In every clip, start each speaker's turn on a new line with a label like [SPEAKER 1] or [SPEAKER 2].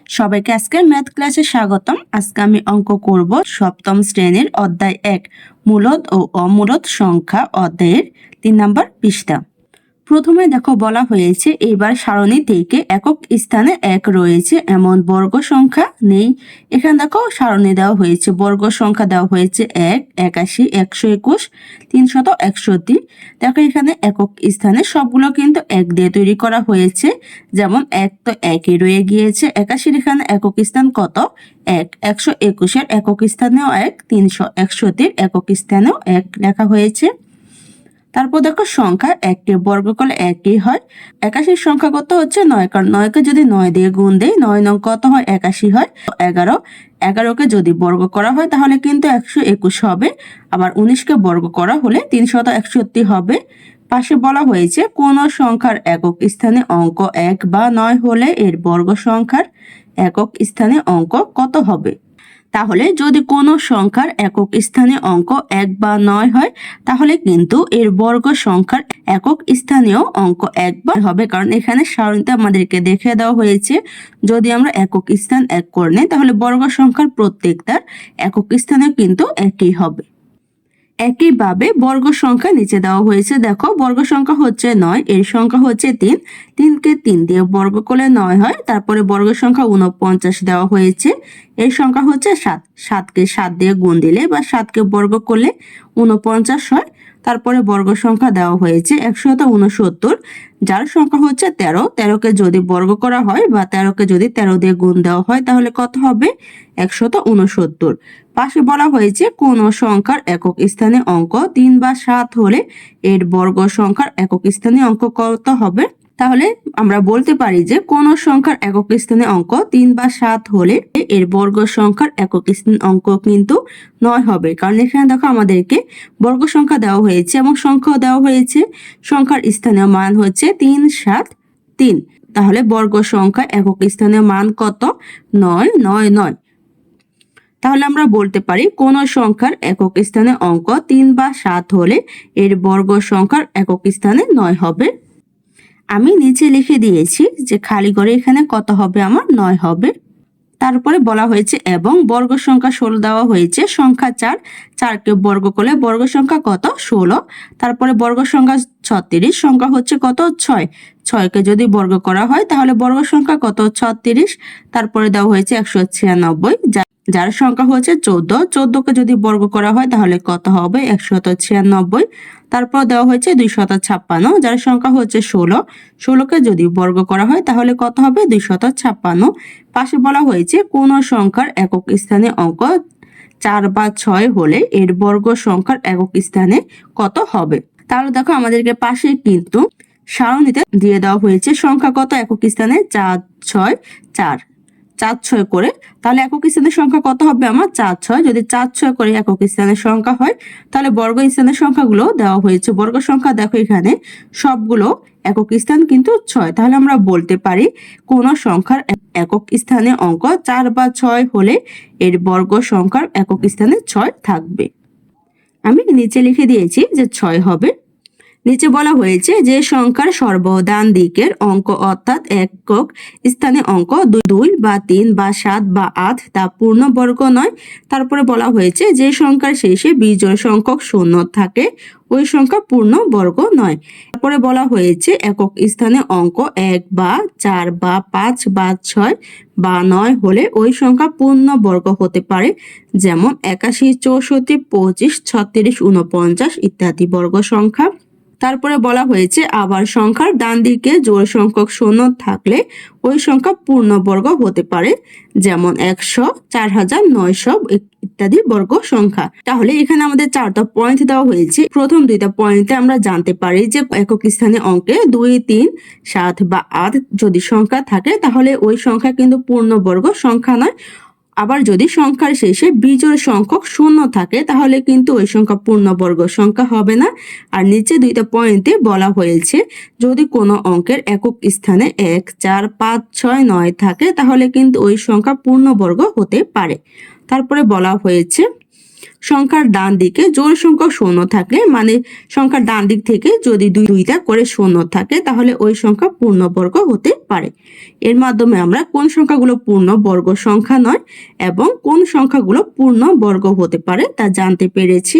[SPEAKER 1] সবাইকে আজকের ম্যাথ ক্লাসে স্বাগতম। আজকে আমি অঙ্ক করব সপ্তম শ্রেণীর অধ্যায় 1 মূলদ ও অমূলদ সংখ্যা অধ্যায়ের 3 নম্বর পৃষ্ঠা। প্রথমে দেখো বলা হয়েছে এবার সারণী থেকে একক স্থানে 1 রয়েছে এমন বর্গ সংখ্যা নেই। এখানে দেখো সারণী দেওয়া হয়েছে, বর্গ সংখ্যা দেওয়া হয়েছে 1, 81, 121, 361। দেখো এখানে একক স্থানে সবগুলো কিন্তু 1 দিয়ে তৈরি করা হয়েছে। যেমন 1 তো 1ই রয়ে গিয়েছে, 81 এখানে একক স্থান কত 1, 121 একক স্থানেও 1, 361 একক স্থানেও 1 লেখা হয়েছে। তারপর দেখো সংখ্যা 1কে বর্গ করলে 1ই হয়। 81 সংখ্যা কত হচ্ছে 9, কারণ 9কে যদি 9 দিয়ে গুণ দেই 9 9 কত হয় 81 হয়। 11, 11কে যদি বর্গ করা হয় তাহলে কিন্তু 121 হবে। আবার 19কে বর্গ করা হলে 361 হবে। পাশে বলা হয়েছে কোন সংখ্যার একক স্থানে অঙ্ক 1 বা 9 হলে এর বর্গ সংখ্যার একক স্থানে অঙ্ক কত হবে। তাহলে যদি কোনো সংখ্যার একক স্থানে অঙ্ক 1 বা 9 হয় তাহলে কিন্তু এর বর্গ সংখ্যার একক স্থানীয় অঙ্ক 1 বা হবে, কারণ এখানে সারণীতে আমাদেরকে দেখে দেওয়া হয়েছে যদি আমরা একক স্থান 1 করে নিই তাহলে বর্গ সংখ্যার প্রত্যেকটার একক স্থানে কিন্তু একই হবে। একইভাবে বর্গ সংখ্যা নিচে দেওয়া হয়েছে। দেখো বর্গ সংখ্যা হচ্ছে 9, এর সংখ্যা হচ্ছে 3, 3কে 3 দিয়ে বর্গ করলে 9 হয়। তারপরে বর্গ সংখ্যা 49 দেওয়া হয়েছে, এর সংখ্যা হচ্ছে 7, 7কে 7 দিয়ে গুণ দিলে বা 7কে বর্গ করলে 49 হয়। তারপরে বর্গ সংখ্যা দেওয়া হয়েছে 169, যার সংখ্যা হচ্ছে 13, 13কে যদি বর্গ করা হয় বা 13কে যদি 13 দিয়ে গুণ দেওয়া হয় তাহলে কত হবে 169। পাশে বলা হয়েছে কোন সংখ্যার একক স্থানে অঙ্ক 3 বা 7 হলে এর বর্গ সংখ্যার একক স্থানে অঙ্ক কত হবে। তাহলে আমরা বলতে পারি যে কোন সংখ্যার একক স্থানে অঙ্ক 3 বা 7 হলে এর বর্গ সংখ্যার একক স্থানে অঙ্ক কিন্তু 9 হবে, কারণ এখানে দেখো আমাদেরকে বর্গ সংখ্যা দেওয়া হয়েছে এবং সংখ্যা দেওয়া হয়েছে, সংখ্যার স্থানীয় মান হচ্ছে 3, 7, 3। তাহলে বর্গ সংখ্যা একক স্থানীয় মান কত 9, 9, 9। তাহলে আমরা বলতে পারি কোন সংখ্যার একক স্থানে অঙ্ক 3 বা 7 হলে এর বর্গ সংখ্যার একক স্থানে 9 হবে। আমি নিচে লিখে দিয়েছি যে খালি ঘরে এখানে কত হবে আমার 9 হবে। তারপরে বলা হয়েছে এবং বর্গ সংখ্যা 16 দেওয়া হয়েছে। সংখ্যা 4, 4কে বর্গ করলে বর্গ সংখ্যা কত 16। তারপরে বর্গ সংখ্যা 36, সংখ্যা হচ্ছে কত 6, 6কে যদি বর্গ করা হয় তাহলে বর্গ সংখ্যা কত 36। তারপরে দেওয়া হয়েছে 196, যার সংখ্যা হচ্ছে 14, 14কে যদি বর্গ করা হয় তাহলে কত হবে 196। তারপর দেওয়া হয়েছে 256, যার সংখ্যা হচ্ছে 16, 16কে যদি বর্গ করা হয় তাহলে কত হবে 256। পাশে বলা হয়েছে কোন সংখ্যার একক স্থানে অঙ্ক 4 বা 6 হলে এর বর্গ সংখ্যার একক স্থানে কত হবে। তাহলে দেখো আমাদেরকে পাশে কিন্তু সারণীতে দিয়ে দেওয়া হয়েছে সংখ্যা কত একক স্থানে 4, 6, 4, 4, 6 করে। তাহলে একক স্থানের সংখ্যা কত হবে আমার 4, 6। যদি 4, 6 করে একক স্থানের সংখ্যা হয় তাহলে বর্গ স্থানের সংখ্যাগুলো দেওয়া হয়েছে। বর্গ সংখ্যা দেখো এখানে সবগুলো একক স্থান কিন্তু 6। তাহলে আমরা বলতে পারি কোন সংখ্যার একক স্থানে অঙ্ক 4 বা 6 হলে এর বর্গ সংখ্যার একক স্থানে 6 থাকবে। আমি নিচে লিখে দিয়েছি যে 6 হবে। নিচে বলা হয়েছে যে সংখ্যার সর্বদান দিকের অঙ্ক অর্থাৎ একক স্থানে অঙ্ক 2 বা 3 বা 7 বা 8 তা পূর্ণবর্গ নয়। তারপরে বলা হয়েছে যে সংখ্যার শেষে বিজোড় সংখ্যক শূন্য থাকে ওই সংখ্যা পূর্ণবর্গ নয়। তারপরে বলা হয়েছে একক স্থানে অঙ্ক 1 বা 4 বা 5 বা 6 বা 9 হলে ওই সংখ্যা পূর্ণবর্গ হতে পারে, যেমন 81, 64, 25, 36, 49 ইত্যাদি বর্গ সংখ্যা। তারপরে বলা হয়েছে আবার সংখ্যার ডান দিকে জোড় সংখ্যক শূন্য থাকলে ওই সংখ্যা পূর্ণবর্গ হতে পারে, যেমন 100, 4900 ইত্যাদি বর্গ সংখ্যা। তাহলে এখানে আমাদের 4টা পয়েন্ট দেওয়া হয়েছে। প্রথম 2টা পয়েন্টে আমরা জানতে পারি যে একক স্থানে অঙ্কে 2, 3, 7 বা 8 যদি সংখ্যা থাকে তাহলে ওই সংখ্যা কিন্তু পূর্ণবর্গ সংখ্যা নয়। আবার যদি সংখ্যার শেষে বিজোড় সংখ্যক শূন্য থাকে তাহলে কিন্তু ওই সংখ্যা পূর্ণবর্গ সংখ্যা হবে না। আর নিচে 2টা পয়েন্টে বলা হয়েছে যদি কোনো অঙ্কের একক স্থানে 1, 4, 5, 6, 9 থাকে তাহলে কিন্তু ওই সংখ্যা পূর্ণবর্গ হতে পারে। তারপরে বলা হয়েছে সংখ্যার ডান দিকে জোড় সংখ্যক শূন্য থাকলে মানে সংখ্যার ডান দিক থেকে যদি দুইটা করে শূন্য থাকে তাহলে ওই সংখ্যা পূর্ণবর্গ হতে পারে। এর মাধ্যমে আমরা কোন সংখ্যাগুলো পূর্ণবর্গ সংখ্যা নয় এবং কোন সংখ্যাগুলো পূর্ণবর্গ হতে পারে তা জানতে পেরেছি।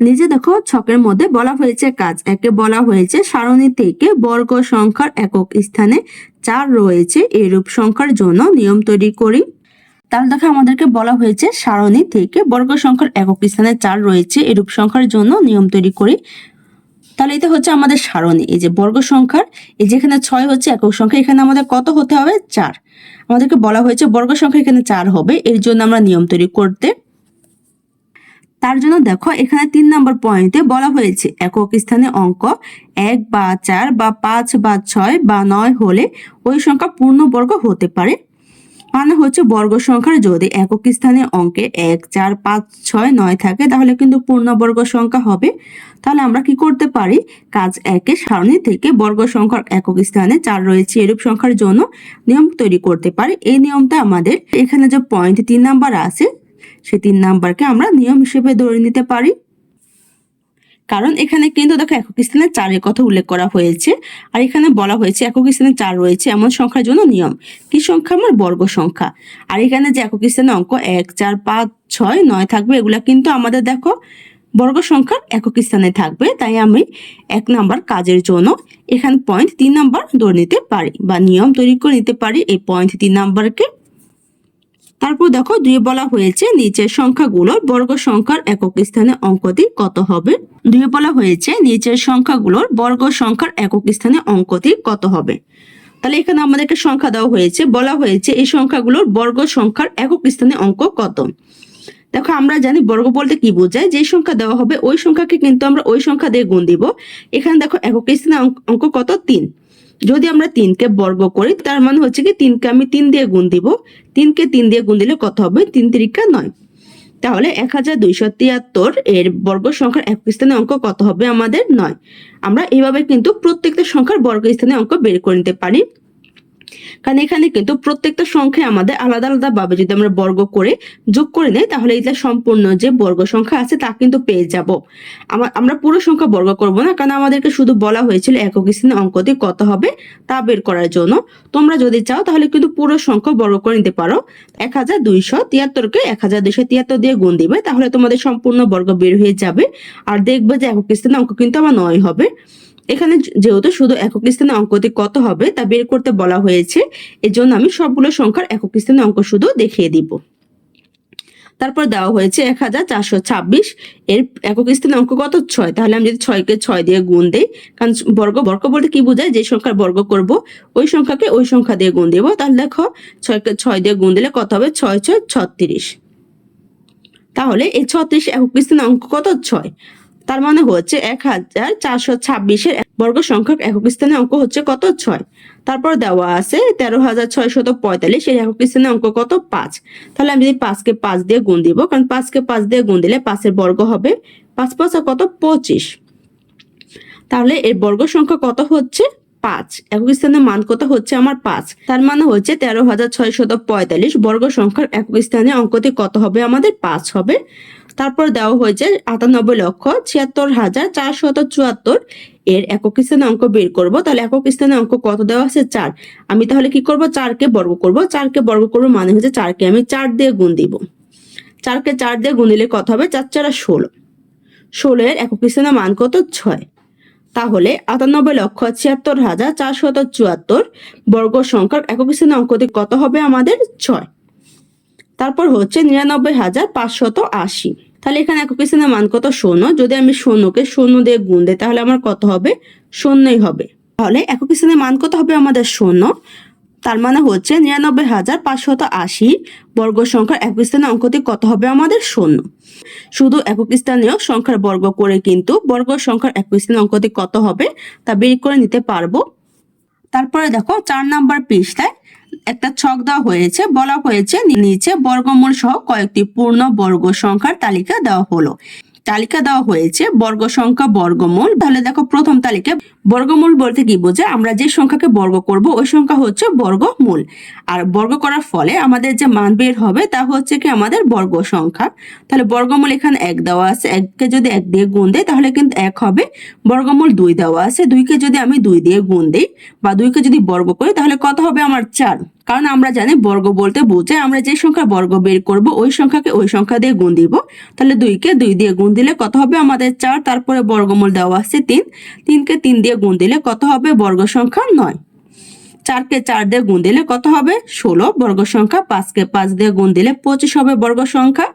[SPEAKER 1] নিচে দেখো ছকের মধ্যে বলা হয়েছে কাজ একে বলা হয়েছে সারণী থেকে বর্গ সংখ্যার একক স্থানে 4 রয়েছে এরূপ সংখ্যার জন্য নিয়ম তৈরি করি। তাহলে দেখো আমাদেরকে বলা হয়েছে সারণী থেকে বর্গ সংখ্যার একক স্থানে 4 রয়েছে এরূপ সংখ্যার জন্য নিয়ম তৈরি করি। তাহলে এটা হচ্ছে আমাদের সারণী। এই যে বর্গ সংখ্যার এই যেখানে 6 হচ্ছে একক সংখ্যা, এখানে আমাদের কত হতে হবে 4। আমাদেরকে বলা হয়েছে বর্গ সংখ্যা এখানে 4 হবে, এর জন্য আমরা নিয়ম তৈরি করতে। তার জন্য দেখো এখানে 3 নম্বর পয়েন্টে বলা হয়েছে একক স্থানে অঙ্ক 1 বা 4 বা 5 বা 6 বা 9 হলে ওই সংখ্যা পূর্ণবর্গ হতে পারে। মানে হচ্ছে বর্গ সংখ্যার যদি একক স্থানে অঙ্কে 1 4 5 6 9 থাকে তাহলে কিন্তু পূর্ণবর্গ সংখ্যা হবে। তাহলে আমরা কি করতে পারি, কাজ 1 সারণী থেকে বর্গ সংখ্যার একক স্থানে 4 রয়েছে এরূপ সংখ্যার জন্য নিয়ম তৈরি করতে পারি। এই নিয়মটা আমাদের এখানে যে পয়েন্ট 3 নাম্বার আছে সেই 3 নাম্বারকে আমরা নিয়ম হিসেবে ধরে নিতে পারি। কারণ এখানে কিন্তু দেখো একক স্থানে 4 এর কথা উল্লেখ করা হয়েছে, আর এখানে বলা হয়েছে একক স্থানে 4 রয়েছে এমন সংখ্যার জন্য নিয়ম কি সংখ্যা, আমার বর্গ সংখ্যা। আর এখানে যে একক স্থানে অঙ্ক 1 4 5 6 9 থাকবে এগুলা কিন্তু আমাদের দেখো বর্গ সংখ্যার একক স্থানে থাকবে। তাই আমি 1 নাম্বার কাজের জন্য এখানে পয়েন্ট 3 নাম্বার ধরে নিতে পারি বা নিয়ম তৈরি করে নিতে পারি এই পয়েন্ট 3 নাম্বারকে। তারপর দেখো 2 বলা হয়েছে নিচের সংখ্যাগুলোর বর্গ সংখ্যার একক স্থানে অঙ্কটি কত হবে। 2 বলা হয়েছে নিচের সংখ্যাগুলোর বর্গ সংখ্যার একক স্থানে অঙ্কটি কত হবে। তাহলে এখানে আমাদেরকে সংখ্যা দেওয়া হয়েছে, বলা হয়েছে এই সংখ্যাগুলোর বর্গ সংখ্যার একক স্থানে অঙ্ক কত। দেখো আমরা জানি বর্গ বলতে কি বোঝায়, যে সংখ্যা দেওয়া হবে ওই সংখ্যাকে কিন্তু আমরা ওই সংখ্যা দিয়ে গুণ দিব। এখানে দেখো একক স্থানে অঙ্ক কত 3। যদি আমরা 3 কে বর্গ করি তার মানে হচ্ছে কি 3 কে আমি 3 দিয়ে গুণ দিব। 3 কে 3 দিয়ে গুণ দিলে কত হবে 3 3 9। তাহলে 1273 এর বর্গ সংখ্যার একক স্থানে অঙ্ক কত হবে আমাদের 9। আমরা এইভাবে কিন্তু প্রত্যেকটা সংখ্যার বর্গ স্থানে অঙ্ক বের করে নিতে পারি। কারণ এখানে কিন্তু প্রত্যেকটা সংখ্যা আমাদের আলাদা আলাদা ভাবে যদি আমরা বর্গ করে যোগ করে নেই তাহলে এটা সম্পূর্ণ যে বর্গ সংখ্যা আছে তা কিন্তু পেয়ে যাব। আমরা পুরো সংখ্যা বর্গ করব না, কারণ আমাদেরকে শুধু বলা হয়েছিল একক স্থানে অঙ্কটি কত হবে তা বের করার জন্য। তোমরা যদি চাও তাহলে কিন্তু পুরো সংখ্যা বর্গ করে নিতে পারো। 1273 কে 1273 দিয়ে গুণ দিবে তাহলে তোমাদের সম্পূর্ণ বর্গ বের হয়ে যাবে। আর দেখবে যে একক স্থানে অঙ্ক কিন্তু আমার 9 হবে। এখানে যেহেতু শুধু একক স্থানে অঙ্কটি কত হবে তা বের করতে বলা হয়েছে, এজন্য আমি সবগুলো সংখ্যার একক স্থানে অঙ্ক শুধু দেখিয়ে দিব। তারপর দেওয়া হয়েছে 1426 এর একক স্থানে অঙ্ক কত 6। তাহলে আমি যদি 6 কে 6 দিয়ে গুণ দেই, কারণ বর্গ বলতে কি বোঝায়, যে সংখ্যার বর্গ করব ওই সংখ্যাকে ওই সংখ্যা দিয়ে গুণ দেব। তাহলে দেখো 6 কে 6 দিয়ে গুণ দিলে কত হবে 6 6 36। তাহলে এই 36 একক স্থানে অঙ্ক কত 6। তার মানে হচ্ছে 1426 এর বর্গ সংখ্যক একক স্থানে অঙ্ক হচ্ছে কত 6। তারপর দেওয়া আছে 13645 এর একক স্থানে অঙ্ক কত 5। তাহলে আমি যদি 5 কে 5 দিয়ে গুণ দিব, কারণ 5 কে 5 দিয়ে গুণ দিলে 5 এর বর্গ হবে 5 5 কত 25। তাহলে এর বর্গ সংখ্যা কত হচ্ছে 5। একক স্থানের মান কত হচ্ছে আমার 5। তার মানে হচ্ছে 13645 বর্গ সংখ্যার একক স্থানে অঙ্কটি কত হবে আমাদের 5 হবে। তারপর দেওয়া হয়েছে 98,76,474 এর একক স্থানে অঙ্ক বের করব। তাহলে একক স্থানে অঙ্ক কত দেওয়া আছে 4। আমি তাহলে কি করব 4 কে বর্গ করব। 4 কে বর্গ করব মানে হচ্ছে 4 কে আমি 4 দিয়ে গুণ দিব। 4 কে 4 দিয়ে গুণ দিলে কত হবে 4 4 16। 16 এর একক স্থানে মান কত 6। তাহলে 98,76,474 বর্গ সংখ্যার একক স্থানে অঙ্কটি কত হবে আমাদের 6। তারপর হচ্ছে 99,580। তাহলে এখানে একক স্থানের মান কত 0। যদি আমি 0 কে 0 দিয়ে গুণ দেই তাহলে আমার কত হবে 0ই হবে। তাহলে একক স্থানের মান কত হবে আমাদের 0। তার মানে হচ্ছে 99,580 বর্গ সংখ্যার একক স্থানের অঙ্কটি কত হবে আমাদের 0। শুধু একক স্থানীয় সংখ্যার বর্গ করে কিন্তু বর্গ সংখ্যার একক স্থানীয় অঙ্কটি কত হবে তা বের করে নিতে পারবো। তারপরে দেখো 4 নাম্বার পৃষ্ঠায় একটা ছক দেওয়া হয়েছে, বলা হয়েছে নিচে বর্গমূল সহ কয়েকটি পূর্ণ বর্গ সংখ্যার তালিকা দেওয়া হলো। তালিকা দেওয়া হয়েছে বর্গ সংখ্যা বর্গমূল। তাহলে দেখো প্রথম তালিকায় বর্গমূল বলতে কি বোঝে? আমরা যে সংখ্যাকে বর্গ করব ওই সংখ্যা হচ্ছে বর্গমূল। আর বর্গ করার ফলে আমাদের যে মান বের হবে তা হচ্ছে কি আমাদের বর্গ সংখ্যা। তাহলে বর্গমূল এখানে 1 দেওয়া আছে, 1কে যদি 1 দিয়ে গুণ দেই তাহলে কিন্তু 1 হবে। বর্গমূল 2 দেওয়া আছে, 2কে যদি আমি 2 দিয়ে গুণ দেই বা 2কে যদি বর্গ করি তাহলে কত হবে আমার 4। কারণ আমরা জানি বর্গ বলতে বোঝে আমরা যে সংখ্যা বর্গ বের করব ওই সংখ্যাকে ওই সংখ্যা দিয়ে গুণ দিব। তাহলে 2কে 2 দিয়ে গুণ দিলে কত হবে আমাদের 4। তারপরে বর্গমূল দেওয়া আছে 3, 3কে 3 দিয়ে গুণ দিলে কত হবে বর্গ সংখ্যা 9। 4কে 4 দিয়ে গুণ দিলে কত হবে 16 বর্গ সংখ্যা। 5কে 5 দিয়ে গুণ দিলে 25 হবে বর্গ সংখ্যা।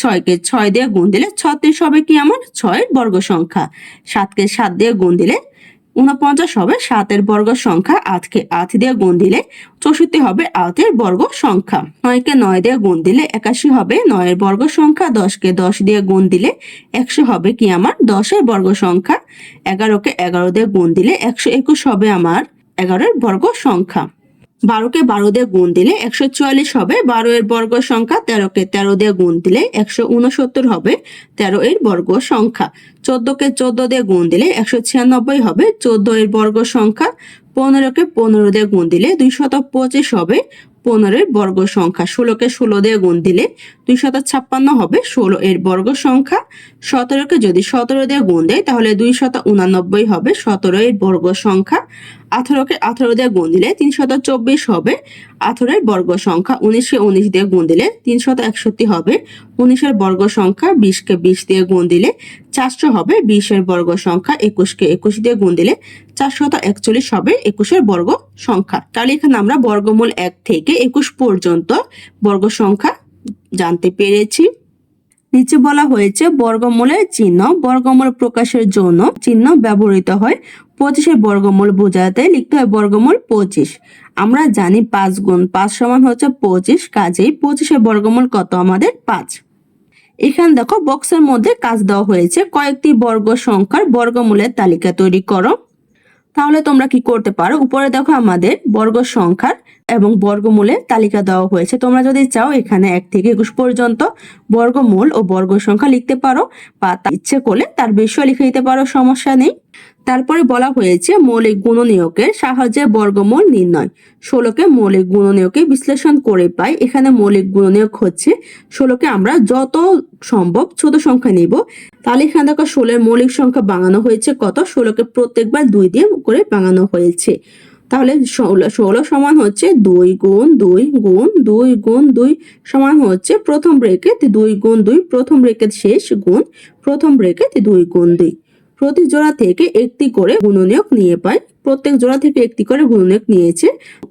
[SPEAKER 1] 6কে 6 দিয়ে গুণ দিলে 36 হবে কি আমার 6 বর্গ সংখ্যা। 7কে 7 দিয়ে গুণ দিলে 49 হবে 7 বর্গ সংখ্যা। 8কে 8 দিয়ে গুণ দিলে 64 হবে 8 বর্গ সংখ্যা। 9কে 9 দিয়ে গুণ দিলে 81 হবে 9 বর্গ সংখ্যা। 10কে 10 দিয়ে গুণ দিলে 100 হবে কি আমার 10 বর্গ সংখ্যা। 11কে 11 দিয়ে গুণ দিলে 121 হবে আমার 11 বর্গ সংখ্যা। 12কে 12 দিয়ে গুণ দিলে 144 হবে 12 বর্গ সংখ্যা। 13কে 13 দিয়ে গুণ দিলে 169 হবে 13 বর্গ সংখ্যা। 14কে 14 দিয়ে গুণ দিলে 196 হবে 14 বর্গ সংখ্যা। 15কে 15 দিয়ে গুণ দিলে 225 হবে 15 বর্গ সংখ্যা। 16কে 16 দিয়ে গুণ দিলে 256 হবে 16 বর্গ সংখ্যা। 17কে যদি 17 দিয়ে গুণ দেয় তাহলে 289 হবে 17 বর্গ সংখ্যা। 18কে 18 দিয়ে গুণ দিলে 324 হবে 18 বর্গ সংখ্যা। 19কে 19 দিয়ে গুণ দিলে 361 হবে 19 বর্গ সংখ্যা। 20কে 20 দিয়ে গুণ দিলে 400 হবে 20 বর্গ সংখ্যা। 21কে 21 দিয়ে গুণ দিলে 441 হবে 21 বর্গ সংখ্যা। তাহলে এখানে আমরা বর্গমূল 1 থেকে 21 পর্যন্ত বর্গ সংখ্যা জানতে পেরেছি। নিচে বলা হয়েছে বর্গমূলের চিহ্ন। বর্গমূল প্রকাশের জন্য চিহ্ন ব্যবহৃত হয়। 25 বর্গমূল বোঝাতে লিখতে হয় বর্গমূল 25। আমরা জানি 5 গুণ 5 সমান হচ্ছে 25, কাজেই 25 বর্গমূল কত আমাদের 5। এখানে দেখো বক্সের মধ্যে কাজ দেওয়া হয়েছে কয়েকটি বর্গ সংখ্যার বর্গমূলের তালিকা তৈরি করো। তাহলে তোমরা কি করতে পারো, উপরে দেখো আমাদের বর্গ সংখ্যার এবং বর্গমূলের তালিকা দেওয়া হয়েছে। তোমরা যদি চাও এখানে 1 থেকে 21 পর্যন্ত বর্গমূল ও বর্গ সংখ্যা লিখতে পারো বা ইচ্ছে করলে তার বেশিও লিখে দিতে পারো, সমস্যা নেই। তারপরে বলা হয়েছে মৌলিক গুণনীয়কের সাহায্যে বর্গমূল নির্ণয়। 16কে মৌলিক গুণনীয়কে বিশ্লেষণ করে পাই। এখানে মৌলিক গুণনীয়ক হচ্ছে 16কে আমরা যত সম্ভব ছোট সংখ্যা নিব। তাহলে এখানে দেখো 16 মৌলিক সংখ্যা ভাঙানো হয়েছে কত, 16কে প্রত্যেকবার 2 দিয়ে করে ভাঙানো হয়েছে। তাহলে 16 সমান হচ্ছে 2 গুণ 2 গুণ 2 গুণ 2 সমান হচ্ছে প্রথম ব্রেকেট 2 গুণ 2 প্রথম ব্রেকেট শেষ গুণ প্রথম ব্রেকেট 2 গুণ 2। প্রতি জোড়া থেকে একটি করে গুণনীয়ক নিয়ে পাই। প্রত্যেক জোড়া থেকে একটি করে গুণনীয়ক নিয়েছে।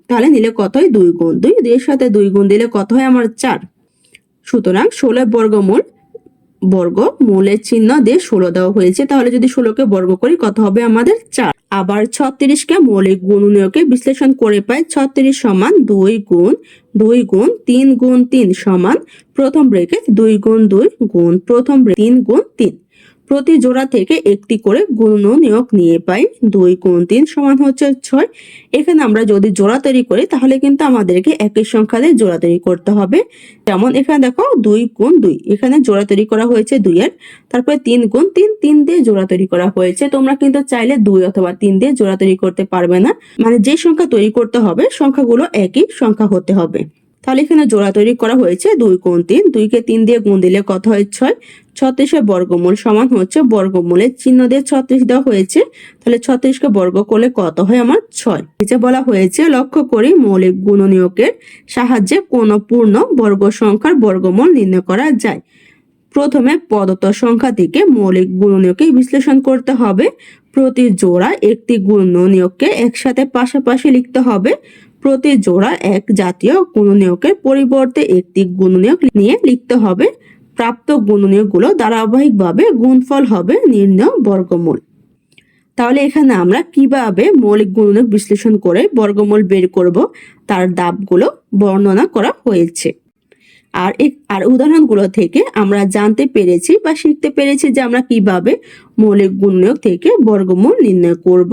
[SPEAKER 1] তাহলে নিলে কত হয় 2 গুণ 2, 2 এর সাথে 2 গুণ দিলে কত হয় আমার 4। সুতরাং 16 বর্গমূল বর্গমূলের চিহ্ন দিয়ে 16 দেওয়া হয়েছে। তাহলে যদি 16কে বর্গ করি কত হবে আমাদের 4। আবার 36কে মৌলিক গুণনীয়কে বিশ্লেষণ করে পাই। 36 সমান 2 গুণ 2 গুণ 3 গুণ 3 সমান প্রথম ব্রেকেট 2 গুণ 2 গুণ প্রথম 3 গুণ 3। প্রতি জোড়া থেকে একটি করে গুণনীয়ক নিয়ে পাই। 2 গুণ 3 সমান হচ্ছে 6। এখানে আমরা যদি জোড়া তৈরি করি তাহলে কিন্তু আমাদেরকে একই সংখ্যা দিয়ে জোড়া তৈরি করতে হবে। যেমন এখানে দেখো 2 গুণ 2, এখানে জোড়া তৈরি করা হয়েছে 2 এর। তারপরে 3 গুণ 3, 3 দিয়ে জোড়া তৈরি করা হয়েছে। তোমরা কিন্তু চাইলে 2 অথবা 3 দিয়ে জোড়া তৈরি করতে পারবে না, মানে যে সংখ্যা তৈরি করতে হবে সংখ্যাগুলো একই সংখ্যা হতে হবে। তাহলে এখানে জোড়া তৈরি করা হয়েছে 2 গুণ 3, 2কে 3 দিয়ে গুণ দিলে কত হয় 6। 36 বর্গমূল সমান হচ্ছে বর্গমূলের চিহ্ন দিয়ে 36 দেওয়া হয়েছে। তাহলে 36কে বর্গ করলে কত হয় আমার 6। নিচে বলা হয়েছে লক্ষ্য করি মৌলিক গুণনীয়কের সাহায্যে কোন পূর্ণ বর্গ সংখ্যার বর্গমূল নির্ণয় করা যায়। প্রথমে প্রদত্ত সংখ্যা থেকে মৌলিক গুণনীয়কে বিশ্লেষণ করতে হবে। প্রতি জোড়া একটি গুণনীয়ককে একসাথে পাশাপাশি লিখতে হবে। প্রতি জোড়া এক জাতীয় গুণনীয়কের পরিবর্তে একটি গুণনীয়ক নিয়ে লিখতে হবে। প্রাপ্ত গুণনীয়কগুলো ধারাবাহিকভাবে গুণফল হবে নির্ণয় বর্গমূল। তাহলে এখানে আমরা কিভাবে মৌলিক গুণনীয়ক বিশ্লেষণ করে বর্গমূল বের করব তার ধাপগুলো বর্ণনা করা হয়েছে। আর উদাহরণগুলো থেকে আমরা জানতে পেরেছি বা শিখতে পেরেছি যে আমরা কিভাবে মৌলিক গুণনীয়ক থেকে বর্গমূল নির্ণয় করব।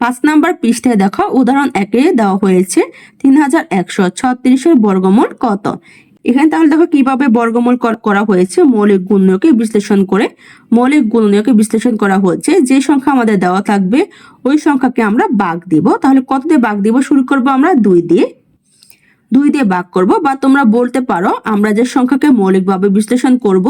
[SPEAKER 1] 5 নাম্বার পৃষ্ঠায় দেখো উদাহরণ 1 দেওয়া হয়েছে 3136 বর্গমূল কত। এখানে তাহলে দেখো কিভাবে বর্গমূল করা হয়েছে। মৌলিক গুণনীয়কে বিশ্লেষণ করে, মৌলিক গুণনীয়কে বিশ্লেষণ করা হচ্ছে। যে সংখ্যা আমাদের দেওয়া থাকবে ওই সংখ্যাকে আমরা ভাগ দিব। তাহলে কত দিয়ে ভাগ দিব? শুরু করব আমরা 2 দিয়ে। 2 দিয়ে ভাগ করব, বা তোমরা বলতে পারো আমরা যে সংখ্যাকে মৌলিকভাবে বিশ্লেষণ করব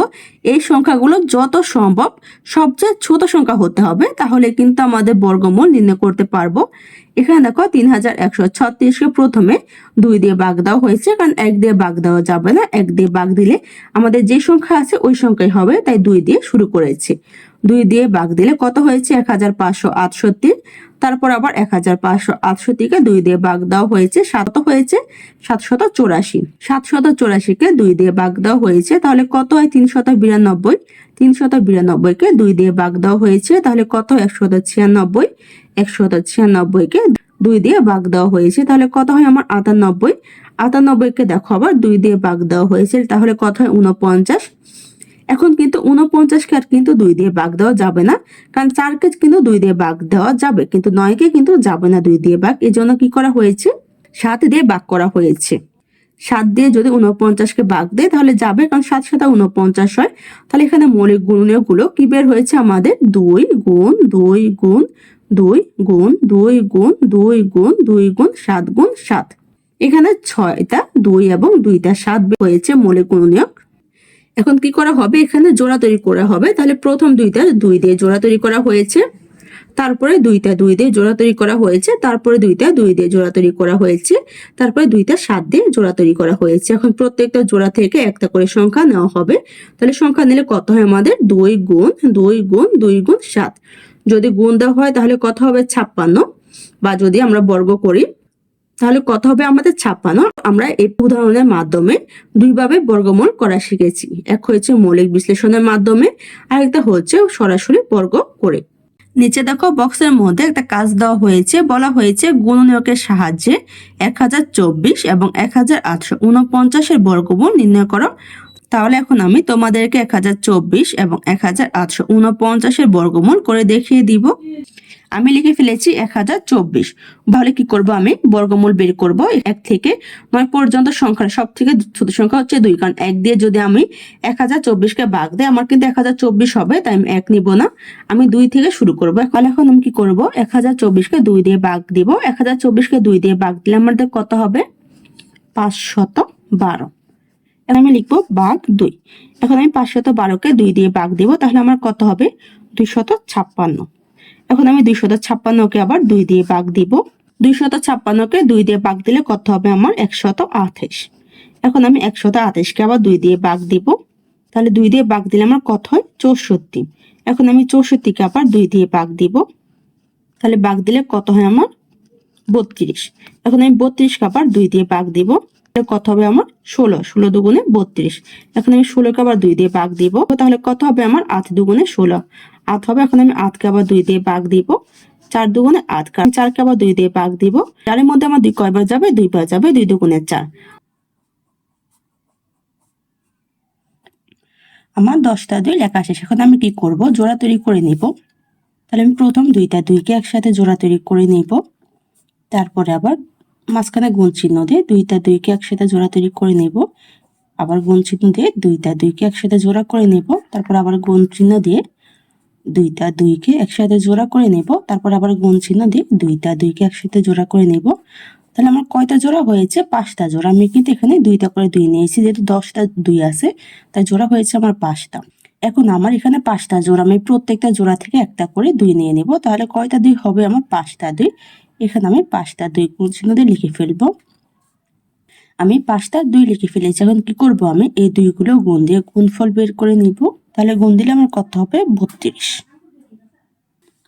[SPEAKER 1] এই সংখ্যাগুলো যত সম্ভব সবচেয়ে ছোট সংখ্যা হতে হবে, তাহলে কিন্তু আমাদের বর্গমূল নির্ণয় করতে পারবো। এখানে দেখো 3136কে প্রথমে 2 দিয়ে ভাগ দেওয়া হয়েছে, কারণ 1 দিয়ে ভাগ দেওয়া যাবে না। 1 দিয়ে ভাগ দিলে আমাদের যে সংখ্যা আছে ওই সংখ্যাই হবে, তাই 2 দিয়ে শুরু করেছি। 2 দিয়ে ভাগ দিলে কত হয়েছে? 1568। তারপর আবার 1568কে 2 দিয়ে ভাগ দেওয়া হয়েছে, 7 হয়েছে 784। 784কে 2 দিয়ে ভাগ দেওয়া হয়েছে, তাহলে কত হয়? 392। 392কে 2 দিয়ে ভাগ দেওয়া হয়েছে, তাহলে কত হয়? 196। 196কে 2 দিয়ে ভাগ দেওয়া হয়েছে, তাহলে কত হয় আমার? 98। 98কে দেখো আবার 2 দিয়ে ভাগ দেওয়া হয়েছে, তাহলে কত হয়? 49। এখন কিন্তু 49কে আর কিন্তু 2 দিয়ে ভাগ দেওয়া যাবে না, কারণ 4কে কিন্তু 2 দিয়ে ভাগ দেওয়া যাবে, কিন্তু 9কে কিন্তু যাবে না 2 দিয়ে ভাগ। এই জন্য কি করা হয়েছে? 7 দিয়ে ভাগ করা হয়েছে। 7 দিয়ে যদি 49কে ভাগ দেয় তাহলে যাবে, কারণ 7 7 49 হয়। তাহলে এখানে মৌলিক গুণনীয়ক গুলো কি বের হয়েছে আমাদের? 2 গুণ 2 গুণ 2 গুণ 2 গুণ 2 গুণ 2 গুণ 7 গুণ 7। এখানে 6টা 2 এবং 2টা 7 হয়েছে মৌলিক গুণনীয়ক। এখন কি করা হবে? এখানে জোড়া তৈরি করা হবে। তাহলে প্রথম 2টা 2 দিয়ে জোড়া তৈরি করা হয়েছে, তারপরে 2টা 2 দিয়ে জোড়া তৈরি করা হয়েছে, তারপরে 2টা 2 দিয়ে জোড়া তৈরি করা হয়েছে, তারপরে 2টা 7 দিয়ে জোড়া তৈরি করা হয়েছে। এখন প্রত্যেকটা জোড়া থেকে একটা করে সংখ্যা নেওয়া হবে। তাহলে সংখ্যা নিলে কত হয় আমাদের? 2 গুণ 2 গুণ 2 গুণ 7। যদি গুণ দেওয়া হয় তাহলে কত হবে? 56। বা যদি আমরা বর্গ করি তাহলে কত হবে আমাদের? 56। আমরা এই উদাহরণের মাধ্যমে দুইভাবে বর্গমূল করা শিখেছি। এক হয়েছে মৌলিক বিশ্লেষণের মাধ্যমে, আর একটা হচ্ছে সরাসরি বর্গ করে। নিচে দেখো বক্সের মধ্যে একটা কাজ দেওয়া হয়েছে, বলা হয়েছে গুণনীয়কের সাহায্যে 1024 এবং 1849 এর বর্গমূল নির্ণয় করো। তাহলে এখন আমি তোমাদেরকে 1024 এবং 1849 এর বর্গমূল করে দেখিয়ে দিব। আমি লিখে ফেলেছি 1024। তাহলে কি করব? আমি বর্গমূল বের করব। 1 থেকে 9 পর্যন্ত সংখ্যার সব থেকে ছোট সংখ্যা হচ্ছে 2, কারণ 1 দিয়ে যদি আমি 1024কে ভাগ দেই আমার কিন্তু 1024 হবে, তাই আমি 1 নিব না, আমি 2 থেকে শুরু করব। তাহলে এখন আমি কি করব? 1024কে 2 দিয়ে ভাগ দিব। 1024কে 2 দিয়ে ভাগ দিলে আমাদের কত হবে? 512। এখন আমি লিখবো ভাগ 2। এখন আমি 512কে 2 দিয়ে ভাগ দিব, তাহলে আমার কত হবে? 256। এখন আমি 256কে আবার 2 দিয়ে ভাগ দিব। 256কে 2 দিয়ে ভাগ দিলে কত হবে আমার? 128। এখন আমি 128কে আবার 2 দিয়ে ভাগ দিব, তাহলে 2 দিয়ে ভাগ দিলে আমার কত হয়? 64। এখন আমি 64কে আবার 2 দিয়ে ভাগ দিব, তাহলে ভাগ দিলে কত হয় আমার? 32। এখন আমি 32কে আবার 2 দিয়ে ভাগ দিব, কত হবে আমার? 16। 16 দুগুণে 32। এখন আমি 16কে আবার 2 দিয়ে ভাগ দিব, তাহলে কত হবে আমার? 8 দুগুণে 16। 8 হবে। এখন আমি 8কে আবার 2 দিয়ে ভাগ দিব, 4 দুগুণে 8। 4কে আবার 2 দিয়ে ভাগ দিব, 4 এর মধ্যে আমার 2 কয়বার যাবে? 2 বার যাবে, 2 দুগুণে 4। আমার 10টা 2 লেখা শেষ। এখন আমি কি করব? জোড়া তৈরি করে নিব। তাহলে আমি প্রথম 2টা 2কে একসাথে জোড়া তৈরি করে নিব, তারপরে আবার মাঝখানে গুণ চিহ্ন দিয়ে 2টা 2কে একসাথে জোড়া তৈরি করে নেব, আবার গুণ চিহ্ন দিয়ে 2টা 2কে একসাথে জোড়া করে নেব, তারপর আবার গুণ চিহ্ন দিয়ে 2টা 2কে একসাথে জোড়া করে নেব, তারপর আবার গুণ চিহ্ন দিয়ে 2টা 2কে একসাথে জোড়া করে নেব। তাহলে আমার কয়টা জোড়া হয়েছে? 5টা জোড়া। আমি কিন্তু এখানে 2টা করে 2 নিয়েছি, যেহেতু 10টা 2 আছে তাই জোড়া হয়েছে আমার 5টা। এখন আমার এখানে 5টা জোড়া, আমি প্রত্যেকটা জোড়া থেকে একটা করে 2 নিয়ে নেব। তাহলে কয়টা 2 হবে আমার? 5টা 2। এখানে আমি 5টা 2 গুণ চিহ্ন দিয়ে লিখে ফেলবো। আমি 5টা 2 লিখে ফেলেছি। এখন কি করব? আমি এই 2 গুলো গুণ দিয়ে গুণফল বের করে নিব। তাহলে গুণ দিলে আমার কত হবে? 32।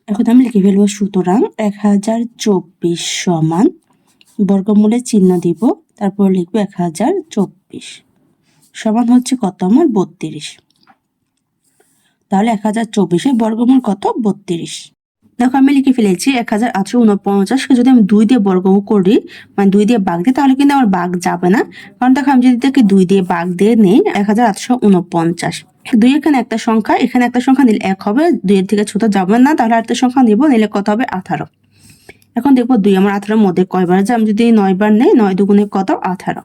[SPEAKER 1] এখন আমি লিখে ফেলবো, সুতরাং 1024 সমান বর্গমূলের চিহ্ন দিব, তারপর লিখবো 1024 সমান হচ্ছে কত আমার? 32। তাহলে 1024 বর্গমূল কত? 32। দেখো আমি লিখে ফেলেছি 1849কে যদি আমি 2 দিয়ে বর্গমূল করি, মানে 2 দিয়ে ভাগ দিই, তাহলে কিন্তু আমার ভাগ যাবে না। কারণ দেখো আমি যদি এটাকে 2 দিয়ে ভাগ দিয়ে নেই, 1849। 2 এখানে একটা সংখ্যা, এখানে একটা সংখ্যা নিলে 1 হবে, 2 এর থেকে ছোট যাবে না, তাহলে আরেকটা সংখ্যা নিব, নিলে কত হবে? 18। এখন দেখবো 2 আমার 18 এর মধ্যে কয়বার যায়। আমি যদি 9 বার নেই, 9 দুগুণে কত? 18।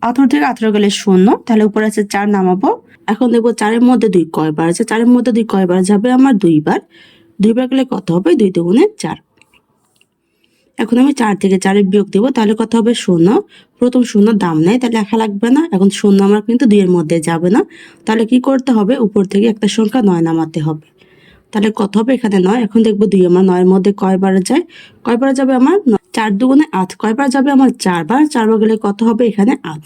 [SPEAKER 1] 18 থেকে 18 গেলে 0, তাহলে উপরে আছে 4 নামাবো। এখন দেখবো 4-এর মধ্যে 2 কয়বার আছে। 4-এর মধ্যে 2 কয়বার যাবে আমার 2বার। 2বার গেলে কত হবে? 2 দুগুণে 4। এখন আমি 4 থেকে 4 বিয়োগ দিব, তাহলে কত হবে? 0। প্রথম 0 দাম নেই, তাহলে লেখা লাগবে না। এখন 0 আমার কিন্তু 2 এর মধ্যে যাবে না, তাহলে কি করতে হবে? উপর থেকে একটা সংখ্যা 9 নামাতে হবে। তাহলে কত হবে? এখানে 9। এখন দেখবো 2 আমার 9 এর মধ্যে কয়বার যায়? কয়বার যাবে আমার? 4 দুগুণে 8। কয়বার যাবে আমার? 4 বার। 4 বার গেলে কত হবে? এখানে 8।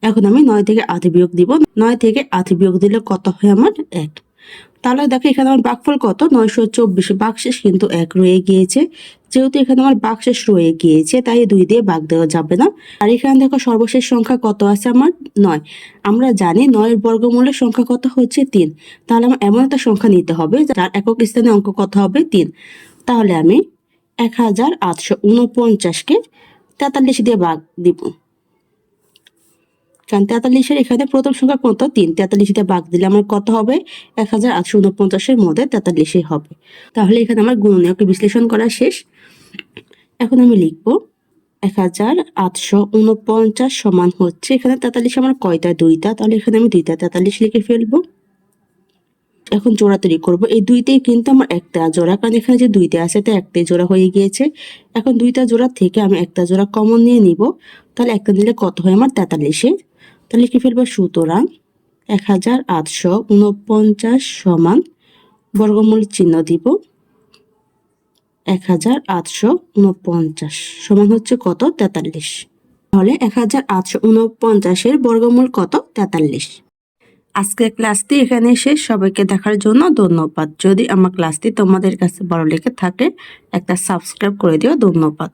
[SPEAKER 1] এখন আমি 9 থেকে 8 বিয়োগ দিব। 9 থেকে 8 বিয়োগ দিলে কত হয় আমার? 1। তাহলে দেখো এখানে আমার ভাগফল কত? 924। ভাগশেষ কিন্তু 1 রয়ে গিয়েছে। যেহেতু এখানে আমার ভাগশেষ রয়ে গিয়েছে, তাই 2 দিয়ে ভাগ দেওয়া যাবে না। আর এখানে দেখো সর্বশেষ সংখ্যা কত আছে আমার? 9। আমরা জানি 9 এর বর্গমূলের সংখ্যা কত হচ্ছে? 3। তাহলে আমার এমন একটা সংখ্যা নিতে হবে যার একক স্থানে অঙ্ক কত হবে? 3। তাহলে আমি 1849কে 43 দিয়ে ভাগ দিব। কারণ 43-এর এখানে প্রথম সংখ্যা কত? 3। 43 দিয়ে ভাগ দিলে আমার কত হবে? 1849-এর মধ্যে 43 হবে। তাহলে এখানে আমার গুণনীয়ক বিশ্লেষণ করা শেষ। এখন আমি লিখব 1849 সমান হচ্ছে, এখানে 43 আমার কয়টা? 2টা, তাহলে এখানে আমি 2টা 43 লিখে ফেলবো। এখন জোড়া তৈরি করব। এই 2তেই কিন্তু আমার একটা জোড়া, কারণ এখানে যে 2টা আছে এটা একটাই জোড়া হয়ে গিয়েছে। এখন 2টা জোড়া থেকে আমি একটা জোড়া কমন নিয়ে নিব। তাহলে একটা নিলে কত হয় আমার? 43। তাহলে লিখে ফেলবো সুতরাং 1849 সমান বর্গমূল চিহ্ন দিব 1849 সমান হচ্ছে কত? 43। তাহলে 1849-এর বর্গমূল কত? 43। আজকের ক্লাসটি এখানে শেষ। সবাইকে দেখার জন্য ধন্যবাদ। যদি আমার ক্লাসটি তোমাদের কাছে ভালো লেগে থাকে একটা সাবস্ক্রাইব করে দিও। ধন্যবাদ।